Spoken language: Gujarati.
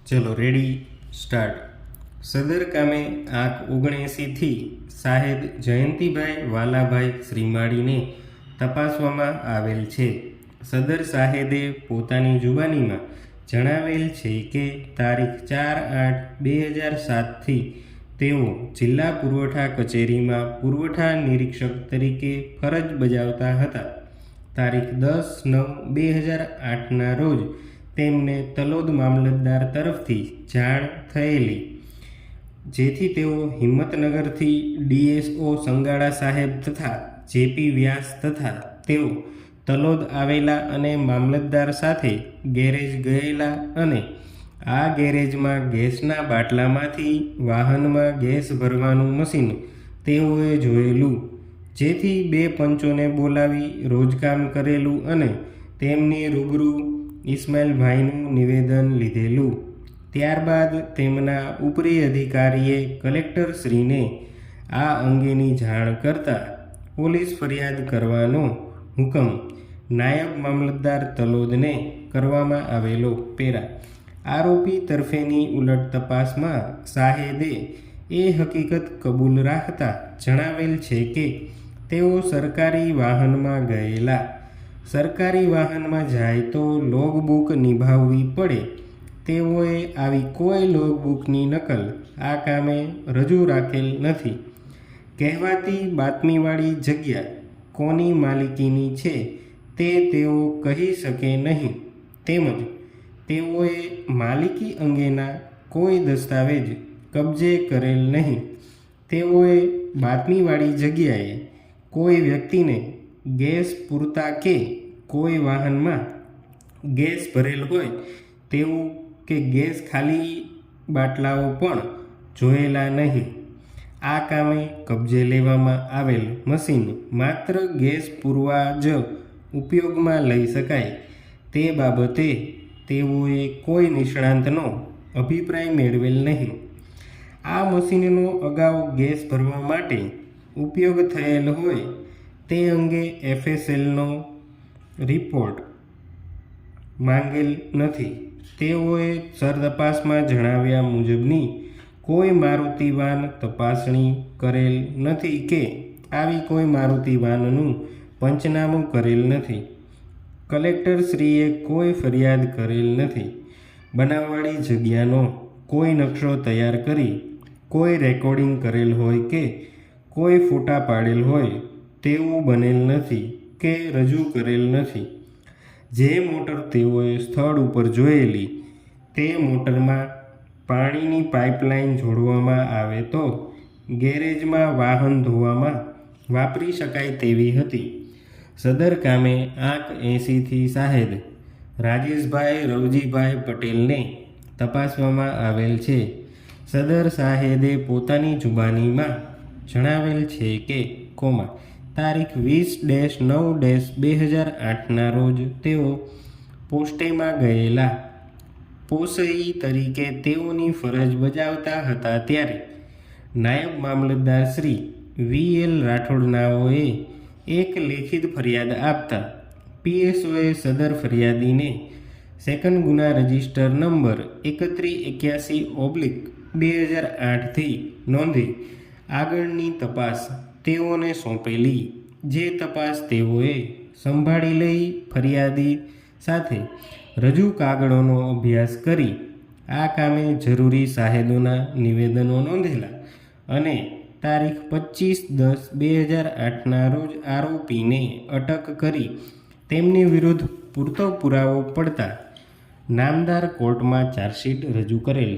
ચલો રેડી સ્ટાર્ટ. સદર કામે આંક 79થી સાહેદ જયંતિભાઈ વાલાભાઈ શ્રીમાળીને તપાસવામાં આવેલ છે. સદર સાહેદે પોતાની જુબાનીમાં જણાવેલ છે કે તારીખ 4/8/2007થી તેઓ જિલ્લા પુરવઠા કચેરીમાં પુરવઠા નિરીક્ષક તરીકે ફરજ બજાવતા હતા. તારીખ 10/9/2008ના રોજ તેમને તલોદ મામલતદાર તરફથી જાણ થયેલી, જેથી તેઓ હિંમતનગરથી ડીએસઓ સંગાડા સાહેબ તથા જેપી વ્યાસ તથા તેઓ તલોદ આવેલા અને મામલતદાર સાથે ગેરેજ ગયેલા અને આ ગેરેજમાં ગેસના બાટલામાંથી વાહનમાં ગેસ ભરવાનું મશીન તેઓએ જોયેલું, જેથી 2 પંચોને બોલાવી રોજકામ કરેલું અને તેમની રૂબરૂ ઇસ્માઇલભાઈનું નિવેદન લીધેલું. ત્યારબાદ તેમના ઉપરી અધિકારીએ કલેક્ટરશ્રીને આ અંગેની જાણ કરતા પોલીસ ફરિયાદ કરવાનો હુકમ નાયબ મામલતદાર તલોદને કરવામાં આવેલો. આરોપી તરફેની ઉલટ તપાસમાં સાહેદે એ હકીકત કબૂલ રાખતા જણાવેલ છે કે તેઓ સરકારી વાહનમાં ગયેલા. સરકારી વાહનમાં જાય તો લોગબુક નિભાવવી પડે. તેઓએ આવી કોઈ લોગબુકની નકલ આ કામે રજૂ રાખેલ નથી. કહેવાતી બાતમીવાળી જગ્યા કોની માલિકીની છે તે તેઓ કહી શકે નહીં, તેમજ તેઓએ માલિકી અંગેના કોઈ દસ્તાવેજ કબજે કરેલ નહીં. તેઓએ બાતમીવાળી જગ્યાએ કોઈ વ્યક્તિને ગેસ પૂરતા કે કોઈ વાહનમાં ગેસ ભરેલ હોય તેવું કે ગેસ ખાલી બાટલાઓ પણ જોયેલા નહીં. આ કામે કબજે લેવામાં આવેલ મશીન માત્ર ગેસ પૂરવા જ ઉપયોગમાં લઈ શકાય તે બાબતે તેઓએ કોઈ નિષ્ણાંતનો અભિપ્રાય મેળવેલ નહીં. આ મશીનનો અગાઉ ગેસ ભરવા માટે ઉપયોગ થયેલ હોય તે અંગે એફએસએલનો રિપોર્ટ માંગેલ નથી. તેઓએ સરતપાસમાં જણાવ્યા મુજબની કોઈ મારુતિ વાન તપાસણી કરેલ નથી કે આવી કોઈ મારુતિ વાનનું પંચનામું કરેલ નથી. કલેક્ટરશ્રીએ કોઈ ફરિયાદ કરેલ નથી. બનાવવાળી જગ્યાનો કોઈ નકશો તૈયાર કરી કોઈ રેકોર્ડિંગ કરેલ હોય કે કોઈ ફોટા પાડેલ હોય તેવું બનેલ નથી કે રજૂ કરેલ નથી. જે મોટર તેઓએ સ્થળ ઉપર જોયેલી તે મોટરમાં પાણીની પાઇપલાઇન જોડવામાં આવે તો ગેરેજમાં વાહન ધોવામાં વાપરી શકાય તેવી હતી. સદર કામે આંક 80થી સાહેદ રાજેશભાઈ રવજીભાઈ પટેલને તપાસવામાં આવેલ છે. સદર સાહેદે પોતાની જુબાનીમાં જણાવેલ છે કે તારીખ 20-9-2008ના રોજ તેઓ પોસ્ટેમાં ગયેલા. પોસઈ તરીકે તેઓની ફરજ બજાવતા હતા ત્યારે નાયબ મામલતદાર શ્રી VL રાઠોડનાઓએ એક લેખિત ફરિયાદ આપતા પીએસઓએ સદર ફરિયાદીને સેકન્ડ ગુના રજિસ્ટર નંબર 3181/2008થી નોંધી આગળની તપાસ તેઓને સોંપેલી. જે તપાસ તેઓએ સંભાળી લઈ ફરિયાદી સાથે રજૂ કાગળોનો અભ્યાસ કરી આ કામે જરૂરી સાહેદોના નિવેદનો નોંધેલા અને તારીખ 25/10/2008ના રોજ આરોપીને અટક કરી તેમની વિરુદ્ધ પૂરતો પુરાવો પડતા નામદાર કોર્ટમાં ચાર્જશીટ રજૂ કરેલ.